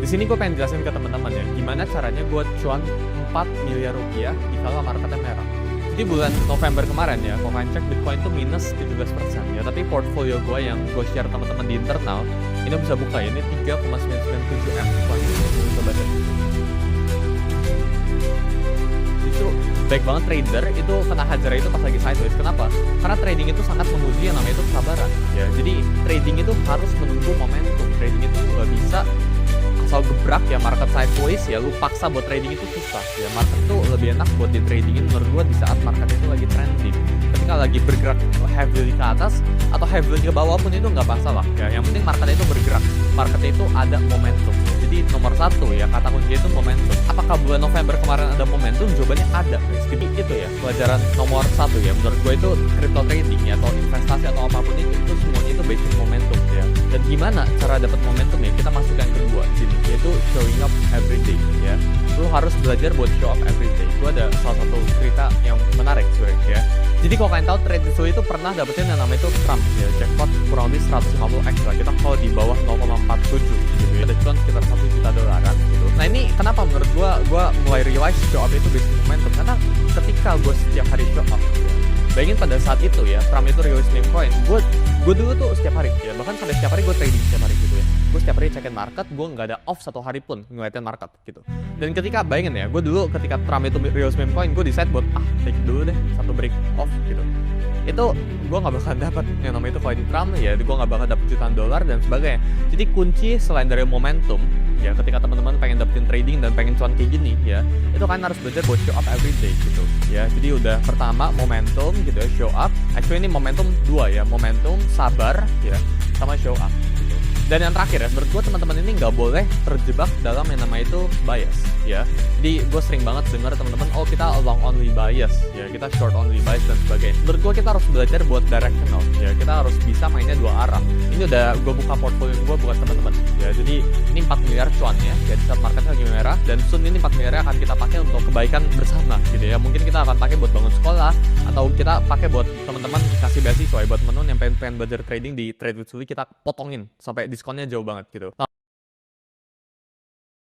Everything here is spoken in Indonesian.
Di sini gue pengen jelasin ke teman-teman ya, gimana caranya gue cuan 4 miliar rupiah di kala marketnya merah. Jadi bulan November kemarin ya, Coincheck Bitcoin itu minus 17% ya, tapi portfolio gue yang gue share teman-teman di internal, ini bisa buka ya, ini 3,997 M. Coba deh. Justru baik banget trader itu kena hajar itu pas lagi sideways. Kenapa? Karena trading itu sangat menguji yang namanya itu kesabaran ya. Jadi trading itu harus menunggu momentum. Trading itu nggak bisa asal gebrak ya, market sideways ya lu paksa buat trading itu susah ya. Market itu lebih enak buat di tradingin menurut gua di saat market itu lagi trending. Ketika lagi bergerak heavily ke atas atau heavily ke bawah pun itu nggak masalah ya. Yang penting market itu bergerak, market itu ada momentum. Jadi nomor satu ya, kata kunci itu momentum. Apakah bulan November kemarin ada momentum? Jawabannya ada guys. Jadi itu ya pelajaran nomor satu ya menurut gue itu crypto trading ya, atau investasi atau apapun itu semuanya itu based on momentum ya. Dan gimana cara dapat momentum ya? Kita masuk yang kedua sini, yaitu showing up every day ya. Lu harus belajar buat show up every day. Itu ada salah satu cerita yang menarik sebenarnya ya. Jadi kalau kalian tahu Trade itu pernah dapetin yang namanya itu Trump ya, jackpot kurang lebih 150 ekstra. Kita kalau di bawah 0,47 gitu ya, ada cuan sekitar 1 juta dolaran gitu. Nah ini kenapa menurut gua mulai realize show up itu based momentum, karena ketika gua setiap hari show up ya, bayangin pada saat itu ya, Trump itu rilis meme coin, gue dulu tuh setiap hari ya, bahkan sampai setiap hari gue trading setiap hari gitu ya. Gue setiap hari cekin market, gue nggak ada off satu hari pun ngeliatin market gitu. Dan ketika bayangin ya, gue dulu ketika Trump itu rilis meme coin, gue decide buat take dulu deh satu break off gitu. Itu gue nggak bakal dapat yang namanya itu coin Trump ya, gue nggak bakal dapat jutaan dolar dan sebagainya. Jadi kunci selain dari momentum ya, ketika teman-teman pengen dapetin trading dan pengen cuan kayak gini ya, itu kan harus belajar buat show up every day gitu ya. Jadi udah pertama momentum gitu ya, show up. Actually ini momentum dua ya, momentum, sabar ya, sama show up gitu. Dan yang terakhir ya, menurut gue teman-teman ini nggak boleh terjebak dalam yang namanya itu bias ya. Jadi gue sering banget dengar teman-teman, oh kita long only bias ya, kita short only bias dan sebagainya. Menurut gue kita harus belajar buat directional ya, kita harus bisa mainnya dua arah. Ini udah gue buka portfolio gue buat teman-teman ya. Jadi ini 4 miliar cuan ya, jadi saat marketnya lagi merah, dan soon ini 4 miliar akan kita pakai untuk kebaikan bersama gitu ya. Mungkin kita akan pakai buat bangun sekolah, atau kita pakai buat teman-teman kasih beasiswa ya, buat temen yang pengen belajar trading di Trade with Sully, kita potongin sampai diskonnya jauh banget gitu. Nah,